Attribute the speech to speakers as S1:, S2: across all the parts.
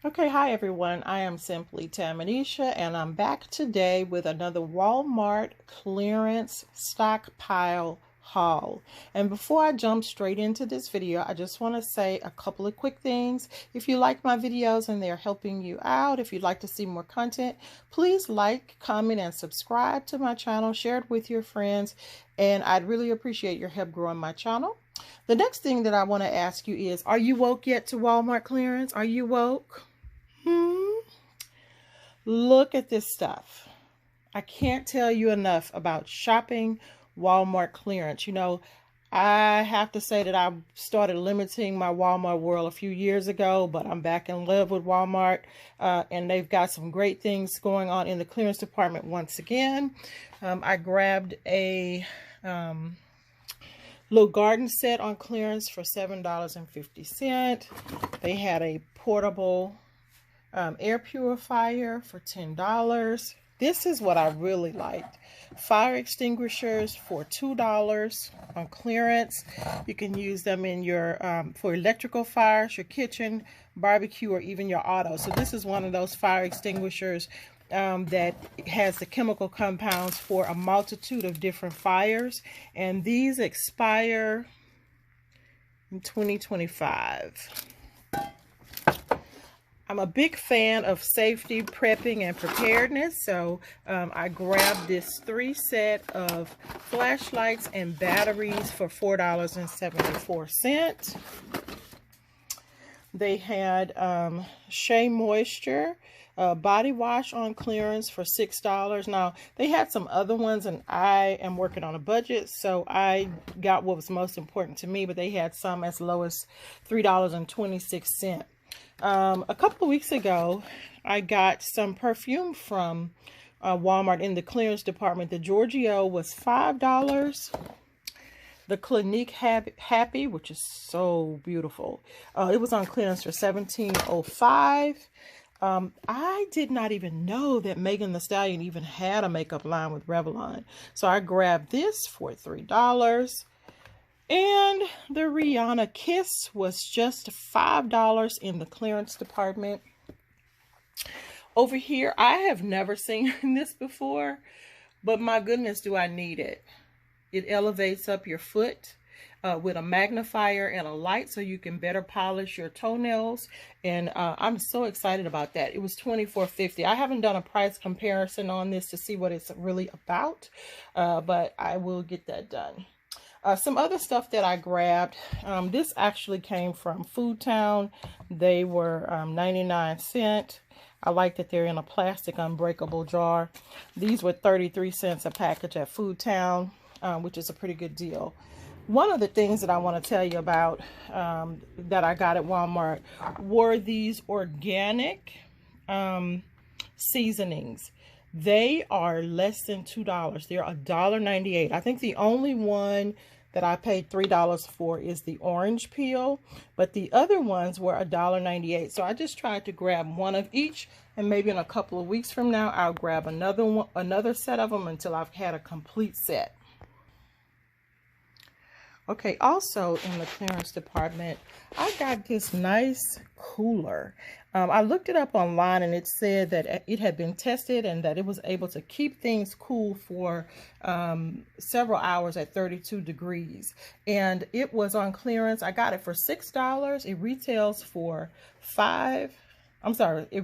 S1: Okay, hi everyone. I am Simply Tamanisha, and I'm back today with another Walmart clearance stockpile haul. And before I jump straight into this video, I just want to say a couple of quick things. If you like my videos and they're helping you out, if you'd like to see more content, please like, comment, and subscribe to my channel. Share it with your friends, and I'd really appreciate your help growing my channel. The next thing that I want to ask you is, are you woke yet to Walmart clearance? Are you woke? Look at this stuff. I can't tell you enough about shopping Walmart clearance. I have to say that I started limiting my Walmart world a few years ago, but I'm back in love with Walmart, and they've got some great things going on in the clearance department once again. I grabbed a little garden set on clearance for $7.50. They had a portable air purifier for $10. This is what I really liked. Fire extinguishers for $2 on clearance. You can use them in your for electrical fires, your kitchen, barbecue, or even your auto. So this is one of those fire extinguishers that has the chemical compounds for a multitude of different fires, and these expire in 2025. I'm a big fan of safety, prepping, and preparedness, so I grabbed this 3-set of flashlights and batteries for $4.74. They had Shea Moisture body wash on clearance for $6. Now, they had some other ones, and I am working on a budget, so I got what was most important to me, but they had some as low as $3.26. A couple of weeks ago, I got some perfume from Walmart in the clearance department. The Giorgio was $5. The Clinique Happy, which is so beautiful, it was on clearance for $17.05. I did not even know that Megan Thee Stallion even had a makeup line with Revlon, so I grabbed this for $3. And the Rihanna Kiss was just $5 in the clearance department. Over here, I have never seen this before, but my goodness, do I need it. It elevates up your foot with a magnifier and a light so you can better polish your toenails. And I'm so excited about that. It was $24.50. I haven't done a price comparison on this to see what it's really about, but I will get that done. Some other stuff that I grabbed, this actually came from Food Town. They were 99¢. I like that they're in a plastic unbreakable jar. These were 33 cents a package at Food Town, which is a pretty good deal. One of the things that I want to tell you about that I got at Walmart were these organic seasonings. They are less than $2. They're $1.98. I think the only one that I paid $3 for is the orange peel, but the other ones were $1.98. So I just tried to grab one of each, and maybe in a couple of weeks from now, I'll grab another set of them until I've had a complete set. Okay, also in the clearance department, I got this nice cooler. I looked it up online, and it said that it had been tested and that it was able to keep things cool for several hours at 32 degrees. And it was on clearance. I got it for $6. It retails for it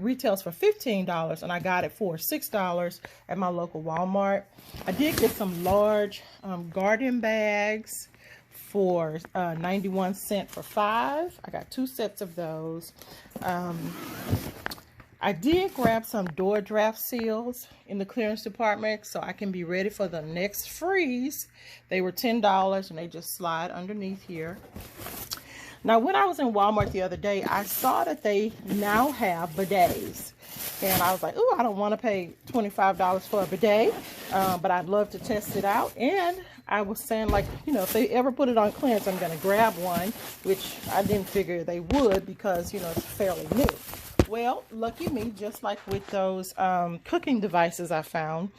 S1: retails for $15, and I got it for $6 at my local Walmart. I did get some large garden bags for 91 cents for 5. I got 2 sets of those. I did grab some door draft seals in the clearance department so I can be ready for the next freeze. They were $10, and they just slide underneath here. Now, when I was in Walmart the other day, I saw that they now have bidets. And I was like, oh, I don't want to pay $25 for a bidet, but I'd love to test it out. And I was saying, like, if they ever put it on clearance, I'm going to grab one, which I didn't figure they would because, it's fairly new. Well, lucky me, just like with those cooking devices I found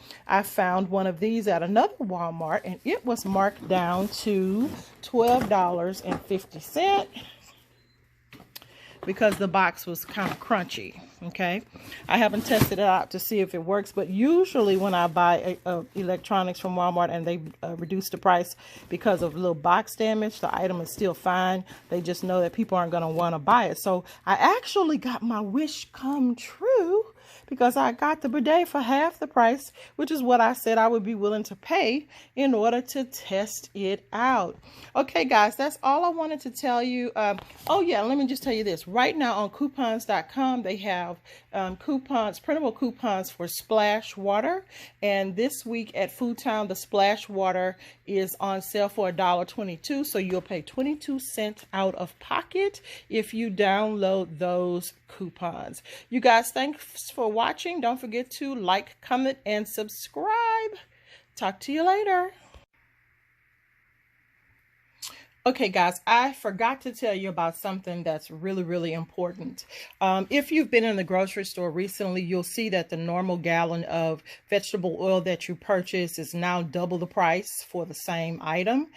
S1: one of these at another Walmart, and it was marked down to $12.50. because the box was kind of crunchy. Okay, I haven't tested it out to see if it works, but usually when I buy electronics from Walmart and they reduce the price because of little box damage, the item is still fine. They just know that people aren't going to want to buy it. So I actually got my wish come true, because I got the bidet for half the price, which is what I said I would be willing to pay in order to test it out. Okay, guys, that's all I wanted to tell you. Oh yeah, let me just tell you this. Right now on coupons.com, they have coupons, printable coupons for splash water. And this week at Food Town, the splash water is on sale for $1.22. So you'll pay 22 cents out of pocket if you download those coupons. You guys, thanks for watching. Don't forget to like, comment, and subscribe. Talk to you later. Okay, guys, I forgot to tell you about something that's really, really important. If you've been in the grocery store recently, you'll see that the normal gallon of vegetable oil that you purchase is now double the price for the same item.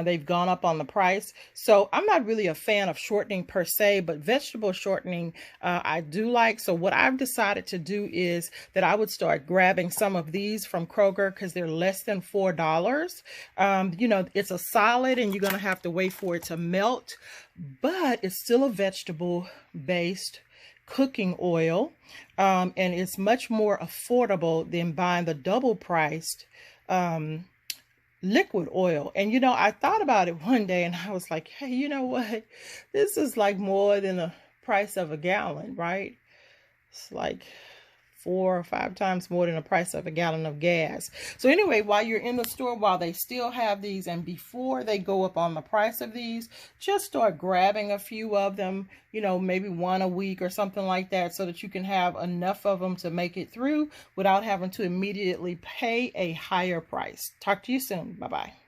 S1: They've gone up on the price. So I'm not really a fan of shortening per se, but vegetable shortening I do like. So what I've decided to do is that I would start grabbing some of these from Kroger because they're less than $4. You know, it's a solid and you're going to have to wait for it to melt, but it's still a vegetable-based cooking oil, and it's much more affordable than buying the double-priced liquid oil. And you know, I thought about it one day and I was like, hey, you know what? This is like more than the price of a gallon, right? It's like 4 or 5 times more than the price of a gallon of gas. So anyway, while you're in the store, while they still have these, and before they go up on the price of these, just start grabbing a few of them, you know, maybe one a week or something like that, so that you can have enough of them to make it through without having to immediately pay a higher price. Talk to you soon. Bye-bye.